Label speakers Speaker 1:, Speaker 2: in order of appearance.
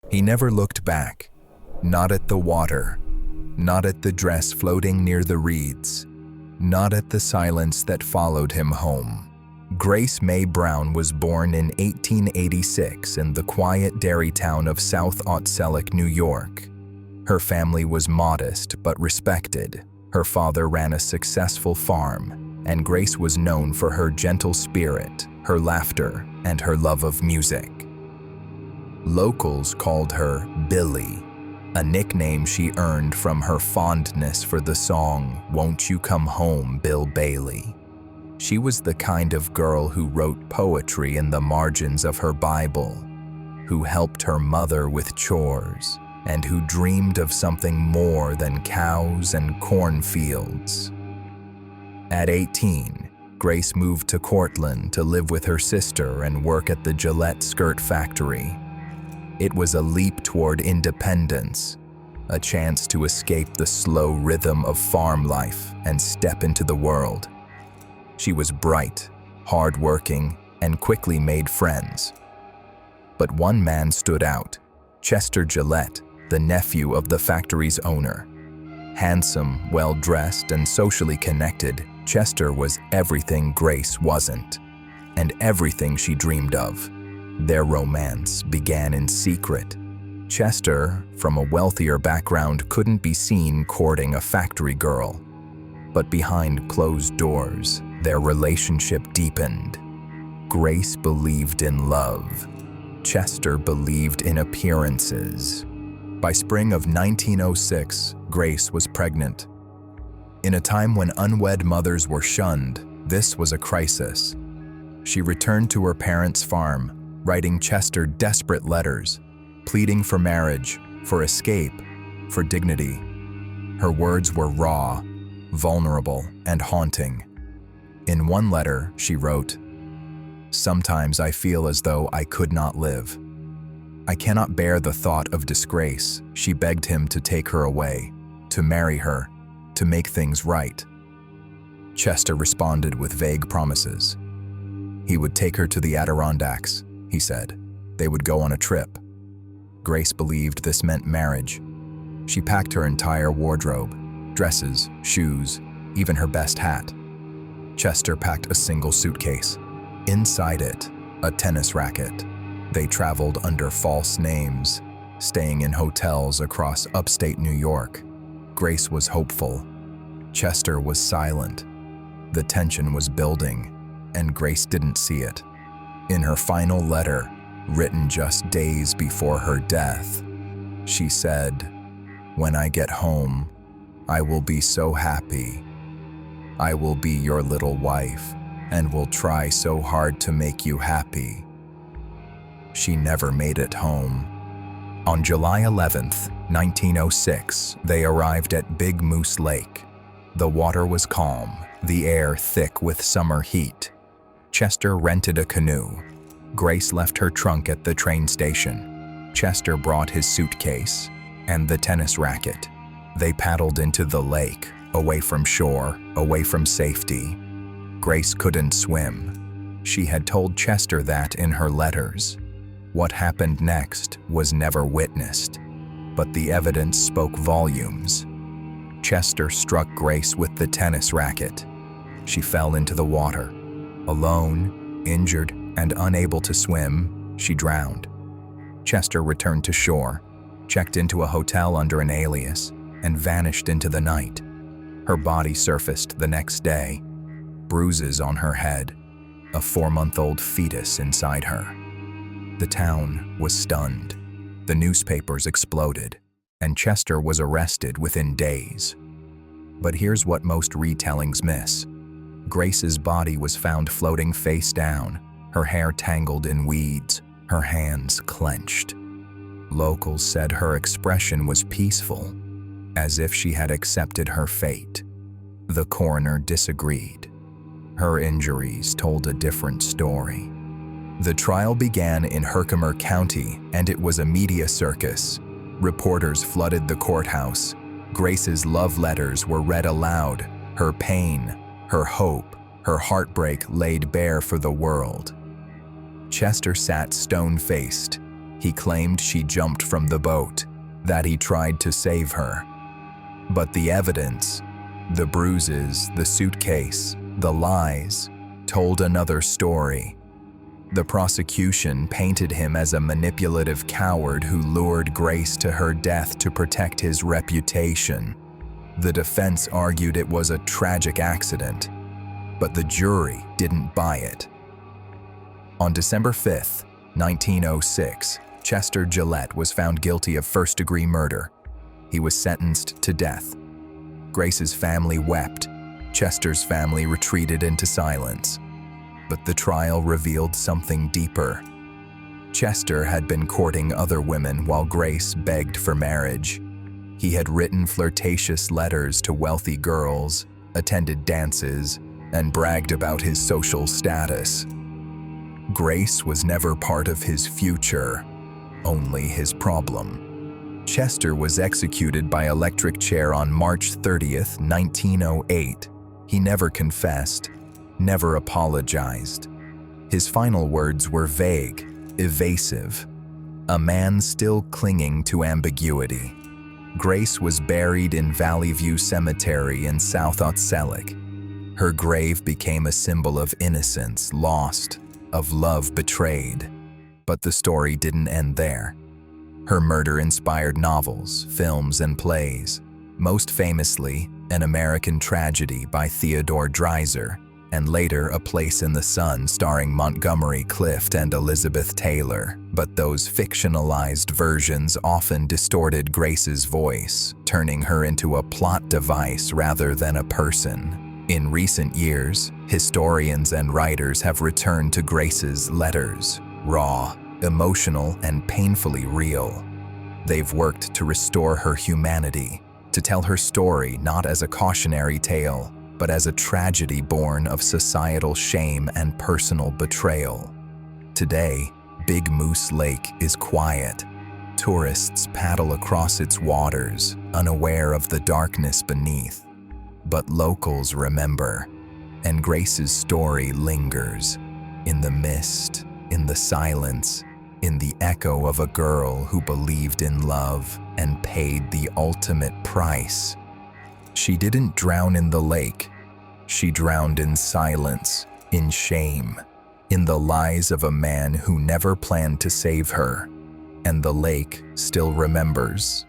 Speaker 1: He never looked back, not at the water, not at the dress floating near the reeds, not at the silence that followed him home. Grace May Brown was born in 1886 in the quiet dairy town of South Otselic, New York. Her family was modest but respected. Her father ran a successful farm, and Grace was known for her gentle spirit, her laughter, and her love of music. Locals called her Billy, a nickname she earned from her fondness for the song, "Won't You Come Home, Bill Bailey?" She was the kind of girl who wrote poetry in the margins of her Bible, who helped her mother with chores, and who dreamed of something more than cows and cornfields. At 18, Grace moved to Cortland to live with her sister and work at the Gillette skirt factory. It was a leap toward independence, a chance to escape the slow rhythm of farm life and step into the world. She was bright, hard-working, and quickly made friends. But one man stood out, Chester Gillette, the nephew of the factory's owner. Handsome, well-dressed, and socially connected, Chester was everything Grace wasn't, and everything she dreamed of. Their romance began in secret. Chester, from a wealthier background, couldn't be seen courting a factory girl. But behind closed doors, their relationship deepened. Grace believed in love. Chester believed in appearances. By spring of 1906, Grace was pregnant. In a time when unwed mothers were shunned, this was a crisis. She returned to her parents' farm, writing Chester desperate letters, pleading for marriage, for escape, for dignity. Her words were raw, vulnerable, and haunting. In one letter, she wrote, "Sometimes I feel as though I could not live. I cannot bear the thought of disgrace." She begged him to take her away, to marry her, to make things right. Chester responded with vague promises. He would take her to the Adirondacks, he said. They would go on a trip. Grace believed this meant marriage. She packed her entire wardrobe, dresses, shoes, even her best hat. Chester packed a single suitcase. Inside it, a tennis racket. They traveled under false names, staying in hotels across upstate New York. Grace was hopeful. Chester was silent. The tension was building, and Grace didn't see it. In her final letter, written just days before her death, she said, "When I get home, I will be so happy. I will be your little wife and will try so hard to make you happy." She never made it home. On July 11th, 1906, they arrived at Big Moose Lake. The water was calm, the air thick with summer heat. Chester rented a canoe. Grace left her trunk at the train station. Chester brought his suitcase and the tennis racket. They paddled into the lake, away from shore, away from safety. Grace couldn't swim. She had told Chester that in her letters. What happened next was never witnessed, but the evidence spoke volumes. Chester struck Grace with the tennis racket. She fell into the water. Alone, injured, and unable to swim, she drowned. Chester returned to shore, checked into a hotel under an alias, and vanished into the night. Her body surfaced the next day, bruises on her head, a 4-month-old fetus inside her. The town was stunned. The newspapers exploded, and Chester was arrested within days. But here's what most retellings miss. Grace's body was found floating face down, her hair tangled in weeds, her hands clenched. Locals said her expression was peaceful, as if she had accepted her fate. The coroner disagreed. Her injuries told a different story. The trial began in Herkimer County, and it was a media circus. Reporters flooded the courthouse. Grace's love letters were read aloud, her pain, her hope, her heartbreak laid bare for the world. Chester sat stone-faced, He claimed she jumped from the boat, that he tried to save her. But the evidence, the bruises, the suitcase, the lies, told another story. The prosecution painted him as a manipulative coward who lured Grace to her death to protect his reputation. The defense argued it was a tragic accident, but the jury didn't buy it. On December 5, 1906, Chester Gillette was found guilty of first-degree murder. He was sentenced to death. Grace's family wept. Chester's family retreated into silence. But the trial revealed something deeper. Chester had been courting other women while Grace begged for marriage. He had written flirtatious letters to wealthy girls, attended dances, and bragged about his social status. Grace was never part of his future, only his problem. Chester was executed by electric chair on March 30th, 1908. He never confessed, never apologized. His final words were vague, evasive, a man still clinging to ambiguity. Grace was buried in Valley View Cemetery in South Otselic. Her grave became a symbol of innocence lost, of love betrayed. But the story didn't end there. Her murder inspired novels, films, and plays, most famously, An American Tragedy by Theodore Dreiser, and later A Place in the Sun starring Montgomery Clift and Elizabeth Taylor. But those fictionalized versions often distorted Grace's voice, turning her into a plot device rather than a person. In recent years, historians and writers have returned to Grace's letters, raw, emotional, and painfully real. They've worked to restore her humanity, to tell her story not as a cautionary tale, but as a tragedy born of societal shame and personal betrayal. Today, Big Moose Lake is quiet. Tourists paddle across its waters, unaware of the darkness beneath. But locals remember, and Grace's story lingers, in the mist, in the silence, in the echo of a girl who believed in love and paid the ultimate price. She didn't drown in the lake. She drowned in silence, in shame, in the lies of a man who never planned to save her. And the lake still remembers.